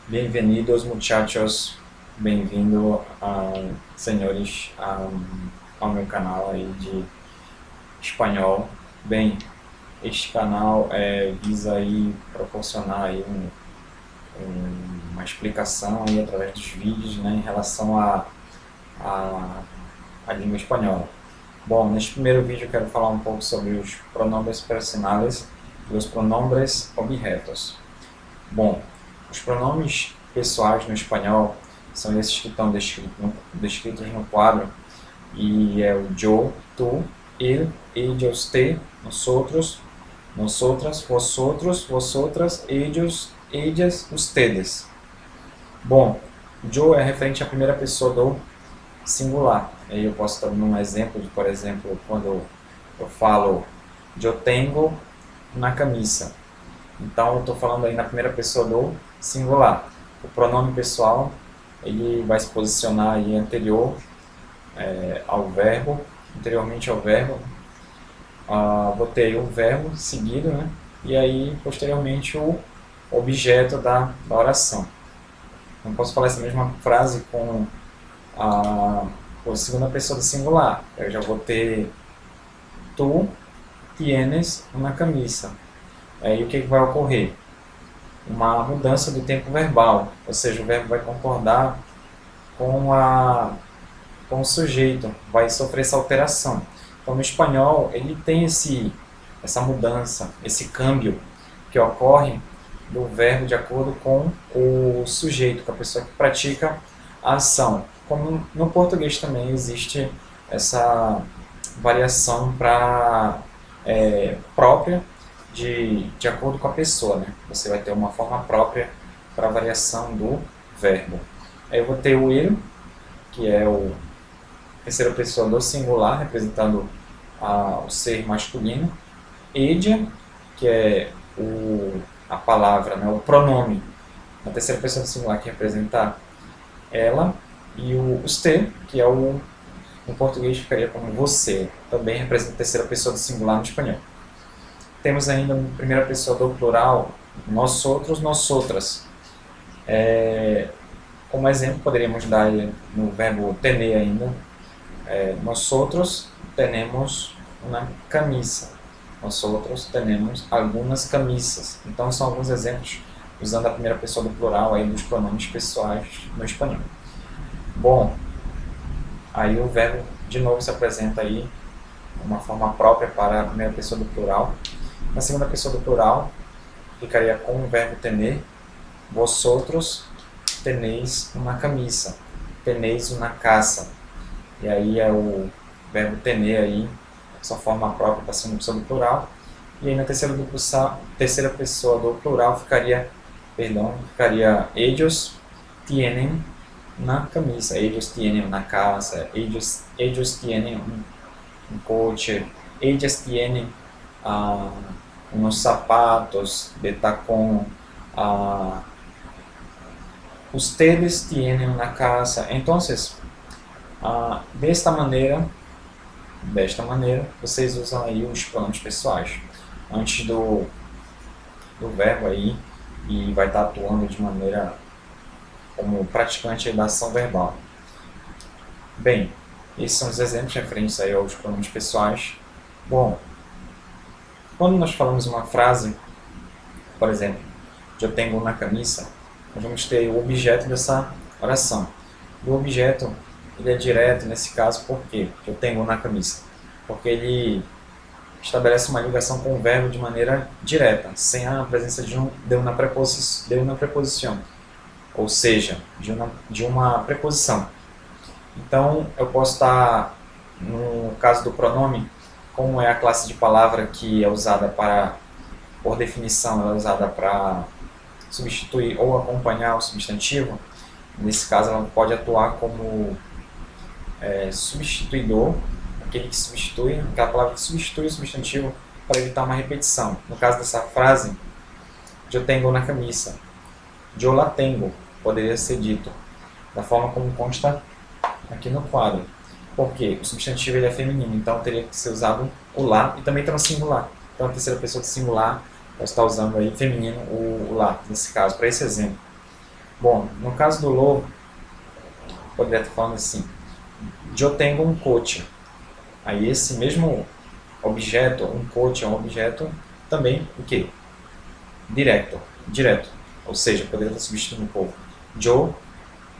Bienvenidos muchachos, bem-vindo senhores ao meu canal aí de espanhol. Bem, este canal visa aí proporcionar aí uma explicação aí através dos vídeos, né, em relação à língua espanhola. Bom, neste primeiro vídeo eu quero falar um pouco sobre os pronombres personales e os pronombres objetos. Bom, os pronomes pessoais no espanhol são esses que estão descritos no quadro, e é o yo, tu, ele, ella, usted, nosotros, nosotras, vosotros, vosotras, ellos, ellas, ustedes. Bom, yo é referente à primeira pessoa do singular. Aí eu posso estar dando um exemplo de, por exemplo, quando eu falo yo tengo una camisa. Então, eu estou falando aí na primeira pessoa do singular. O pronome pessoal, ele vai se posicionar aí ao verbo, anteriormente ao verbo. Vou ter o verbo seguido, né? E aí, posteriormente, o objeto da oração. Não posso falar essa mesma frase com a segunda pessoa do singular. Eu já vou ter tu tienes una camisa. Aí o que vai ocorrer? Uma mudança do tempo verbal, ou seja, o verbo vai concordar com o sujeito, vai sofrer essa alteração. Então, no espanhol, ele tem essa mudança, esse câmbio que ocorre do verbo de acordo com o sujeito, com a pessoa que pratica a ação. Como no português também existe essa variação própria de acordo com a pessoa, né? Você vai ter uma forma própria para a variação do verbo. Aí eu vou ter o ele, que é a terceira pessoa do singular, representando o ser masculino. Ella, que é a palavra, né? O pronome, a terceira pessoa do singular, que representa ela. E o usted, que é no português ficaria como você, também representa a terceira pessoa do singular no espanhol. Temos ainda a primeira pessoa do plural, nós outros, nós outras. Como exemplo, poderíamos dar no verbo tener ainda. Nós outros tenemos uma camisa. Nós outros tenemos algumas camisas. Então, são alguns exemplos usando a primeira pessoa do plural aí dos pronomes pessoais no espanhol. Bom, aí o verbo de novo se apresenta aí uma forma própria para a primeira pessoa do plural. Na segunda pessoa do plural, ficaria com o verbo tener. Vosotros tenéis uma camisa, tenéis uma casa. E aí é o verbo tener aí, sua forma própria para a segunda pessoa do plural. E aí na terceira pessoa do plural ficaria ellos tienen una camisa, ellos tienen una casa, ellos tienen un coche, ellas tienen unos zapatos de tacón, ustedes tienen una casa. Entonces, desta maneira, vocês usam aí os pronomes pessoais antes do verbo aí, e vai estar atuando de maneira como praticante da ação verbal. Bem, esses são os exemplos referentes aí aos pronomes pessoais. Bom, quando nós falamos uma frase, por exemplo, eu tenho uma camisa, nós vamos ter o objeto dessa oração. E o objeto, ele é direto nesse caso, por quê? Eu tenho uma camisa. Porque ele estabelece uma ligação com o verbo de maneira direta, sem a presença de uma preposição, ou seja, de uma preposição. Então, eu posso estar, no caso do pronome, como é a classe de palavra que é usada por definição, ela é usada para substituir ou acompanhar o substantivo. Nesse caso, ela pode atuar como substituidor, aquele que substitui, aquela palavra que substitui o substantivo para evitar uma repetição. No caso dessa frase, eu tenho na camisa, eu la tengo, poderia ser dito da forma como consta aqui no quadro. Porque o substantivo ele é feminino, então teria que ser usado o lá, e também está no singular. Então a terceira pessoa do singular vai estar usando aí feminino o lá, nesse caso, para esse exemplo. Bom, no caso do lo, poderia estar falando assim, eu tenho um coche. Aí esse mesmo objeto, um coche é um objeto também, o quê? Direto. Ou seja, poderia estar substituindo um pouco. Yo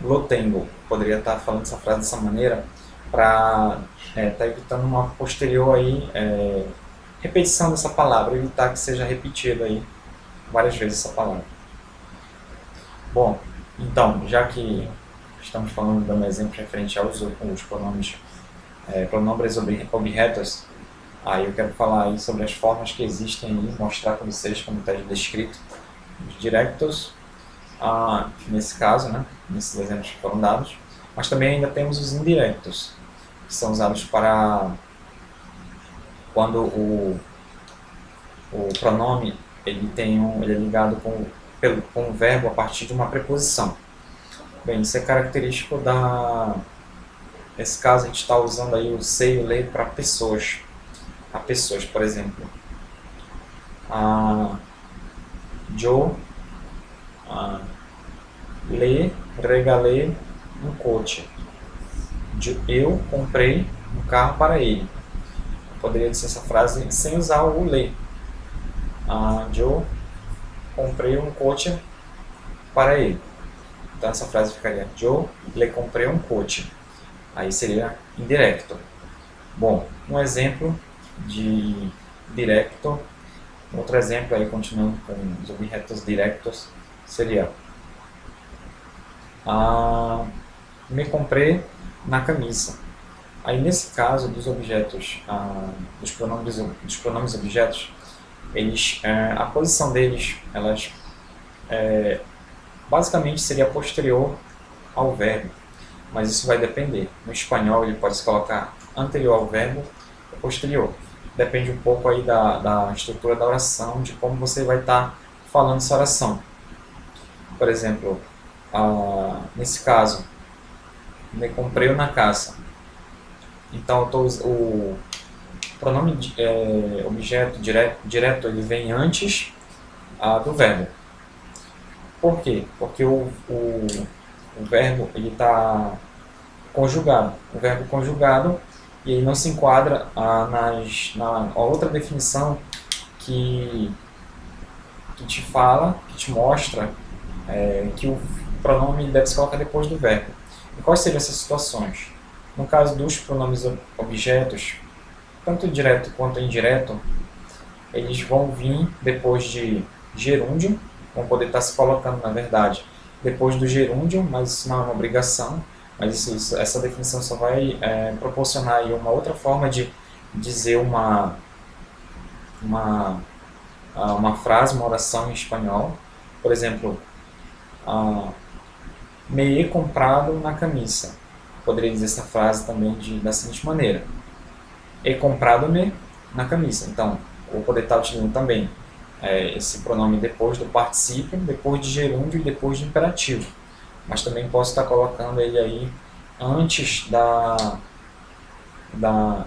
lo tengo. Poderia estar falando essa frase dessa maneira para estar evitando uma posterior aí, repetição dessa palavra, evitar que seja repetida aí várias vezes essa palavra. Bom, então, já que estamos falando, dando exemplo referente aos pronomes, pronombres objetos, aí eu quero falar aí sobre as formas que existem aí, mostrar para vocês como está descrito. Os directos, nesse caso, né, nesses exemplos que foram dados, mas também ainda temos os indirectos, que são usados para quando o pronome ele é ligado com o verbo a partir de uma preposição. Bem, isso é característico nesse caso a gente está usando aí o se e o le para pessoas. A pessoas, por exemplo, yo le regalei um coche. Eu comprei um carro para ele. Eu poderia dizer essa frase sem usar o le. Eu comprei um coche para ele. Então essa frase ficaria eu le comprei um coche. Aí seria indirecto. Bom, um exemplo de directo, outro exemplo aí continuando com os objetos directos seria me comprei na camisa. Aí nesse caso dos objetos, dos pronomes objetos, eles, a posição deles, elas basicamente seria posterior ao verbo, mas isso vai depender. No espanhol ele pode se colocar anterior ao verbo ou posterior. Depende um pouco aí da estrutura da oração, de como você vai estar falando essa oração. Por exemplo, nesse caso, me comprei na casa. Então o pronome objeto direto ele vem antes do verbo. Por quê? Porque o verbo está conjugado. O verbo conjugado e ele não se enquadra na outra definição que te fala, que te mostra que o pronome deve se colocar depois do verbo. E quais seriam essas situações? No caso dos pronomes objetos, tanto direto quanto indireto, eles vão vir depois de gerúndio, vão poder estar se colocando, na verdade, depois do gerúndio, mas isso não é uma obrigação, mas essa definição só vai proporcionar aí uma outra forma de dizer uma frase, uma oração em espanhol. Por exemplo, me he comprado na camisa. Poderia dizer essa frase também da seguinte maneira: he comprado-me na camisa. Então, vou poder estar utilizando também esse pronome depois do particípio, depois de gerúndio e depois de imperativo. Mas também posso estar colocando ele aí antes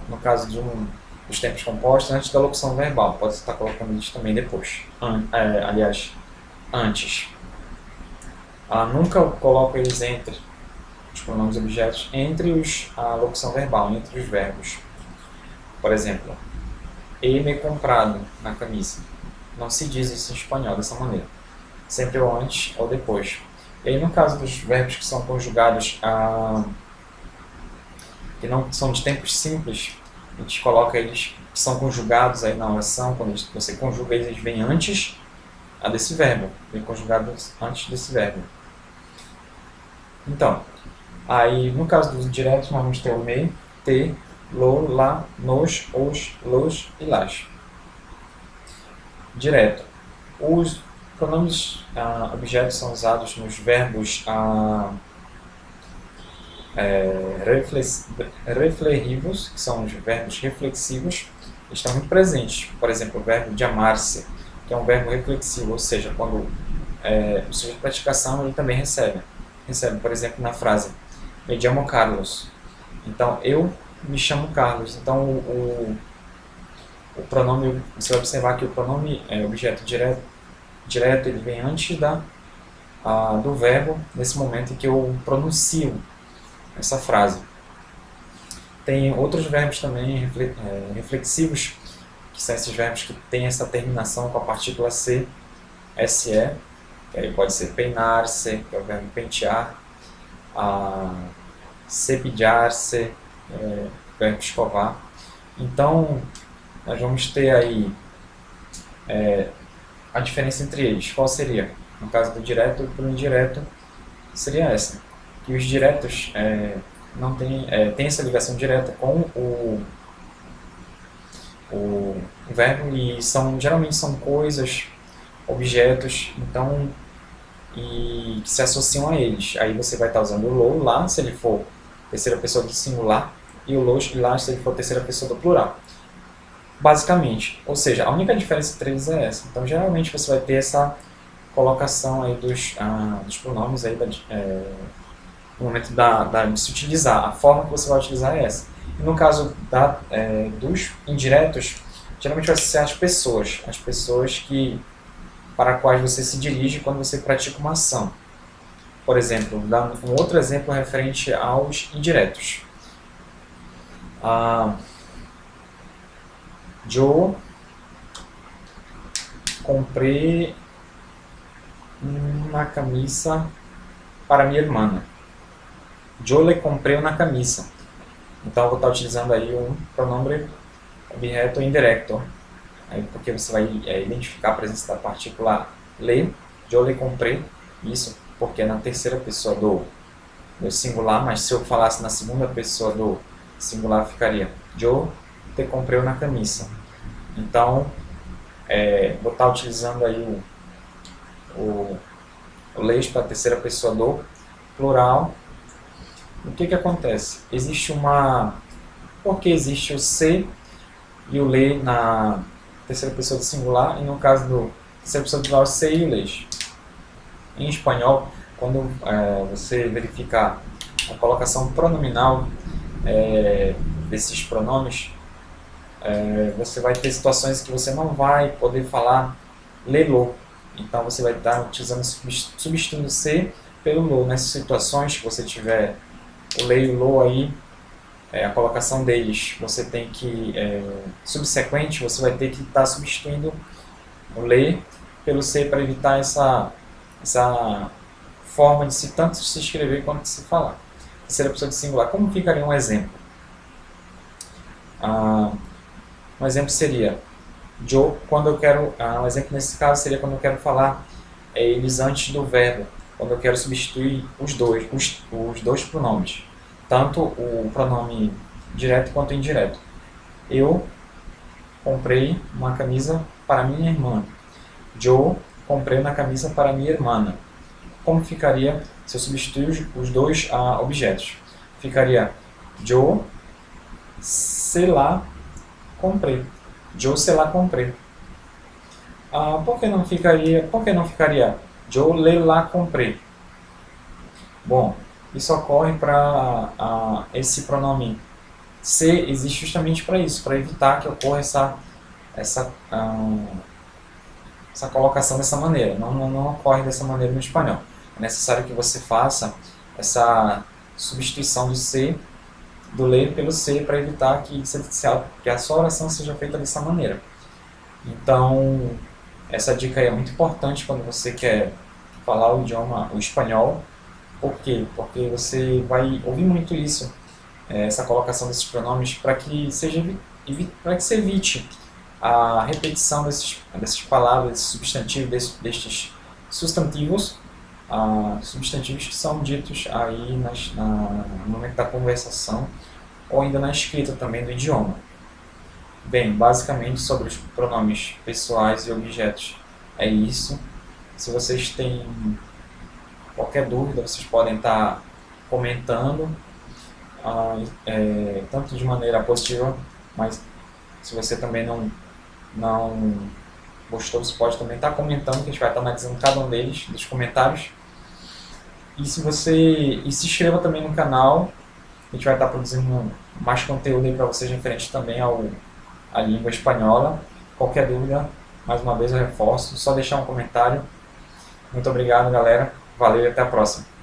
no caso dos tempos compostos, antes da locução verbal. Pode estar colocando isso também depois. Aliás, antes. Nunca coloco eles entre os pronomes objetos, entre a locução verbal, entre os verbos. Por exemplo, he me comprado na camisa. Não se diz isso em espanhol dessa maneira. Sempre ou antes ou depois. E aí, no caso dos verbos que são conjugados, que não são de tempos simples, a gente coloca eles que são conjugados aí na oração. Quando você conjuga eles vêm antes desse verbo. Vem conjugados antes desse verbo. Então, aí no caso dos diretos, nós vamos ter o me, te, lo, lá, nos, os, los e las. Direto. Os pronomes objetos são usados nos verbos reflexivos, que são os verbos reflexivos, estão muito presentes. Por exemplo, o verbo de amar-se, que é um verbo reflexivo, ou seja, quando o sujeito de praticação ele também recebe, por exemplo, na frase me chamo Carlos. Então, eu me chamo Carlos. Então, o pronome, você vai observar que o pronome objeto direto ele vem antes do verbo nesse momento em que eu pronuncio essa frase. Tem outros verbos também reflexivos, que são esses verbos que têm essa terminação com a partícula se, se, que aí pode ser peinar-se, que é o verbo pentear, cepilhar-se, verbo escovar. Então, nós vamos ter aí a diferença entre eles. Qual seria? No caso do direto e do indireto, seria essa. Que os diretos não tem essa ligação direta com o verbo e geralmente são coisas, objetos, então, e que se associam a eles. Aí você vai estar usando o lo, lá, se ele for terceira pessoa do singular, e o los, lá, se ele for terceira pessoa do plural. Basicamente, ou seja, a única diferença entre eles é essa. Então, geralmente você vai ter essa colocação aí dos pronomes aí no momento de se utilizar. A forma que você vai utilizar é essa. E no caso dos indiretos, geralmente vai ser as pessoas para as quais você se dirige quando você pratica uma ação. Por exemplo, vou dar um outro exemplo referente aos indiretos. Eu comprei uma camisa para minha irmã. Eu le comprei uma camisa. Então eu vou estar utilizando aí um pronome objeto indireto, aí porque você vai identificar a presença da partícula le. Eu le comprei, isso porque é na terceira pessoa do singular, mas se eu falasse na segunda pessoa do singular ficaria eu te comprei uma camisa. Então vou estar utilizando aí o le para a terceira pessoa do plural. O que acontece? Porque existe o se e o le na terceira pessoa do singular, e no caso do terceira pessoa do plural, se e o les. Em espanhol, quando você verificar a colocação pronominal desses pronomes, você vai ter situações que você não vai poder falar le-lo. Então você vai estar utilizando, substituindo se pelo lo. Nessas situações que você tiver o le e o lo aí, a colocação deles, você tem que, subsequente, você vai ter que estar substituindo o le pelo se para evitar essa forma de tanto se escrever quanto de se falar. Terceira pessoa de singular. Como ficaria um exemplo? Um exemplo seria, quando eu quero, um exemplo nesse caso seria quando eu quero falar eles antes do verbo, quando eu quero substituir os dois pronomes, tanto o pronome direto quanto o indireto. Eu comprei uma camisa para minha irmã. Eu comprei uma camisa para minha irmã. Como ficaria se eu substituir os dois objetos? Ficaria eu se lá comprei. Eu se lá comprei. Por que não ficaria eu le lá comprei? Bom, isso ocorre para esse pronome se existe justamente para isso, para evitar que ocorra essa colocação dessa maneira. Não ocorre dessa maneira no espanhol. É necessário que você faça essa substituição do le pelo se para evitar que a sua oração seja feita dessa maneira. Então, essa dica aí é muito importante quando você quer falar o espanhol. Por quê? Porque você vai ouvir muito isso, essa colocação desses pronomes, para que se evite a repetição dessas palavras, desses substantivos, destes substantivos, substantivos que são ditos aí no momento da conversação ou ainda na escrita também do idioma. Bem, basicamente sobre os pronomes pessoais e objetos é isso. Se vocês têm qualquer dúvida, vocês podem estar comentando, tanto de maneira positiva, mas se você também não gostou, você pode também estar comentando, que a gente vai estar analisando cada um deles, dos comentários. E se inscreva também no canal, a gente vai estar produzindo mais conteúdo aí para vocês referente também à língua espanhola. Qualquer dúvida, mais uma vez eu reforço, só deixar um comentário. Muito obrigado, galera. Valeu e até a próxima.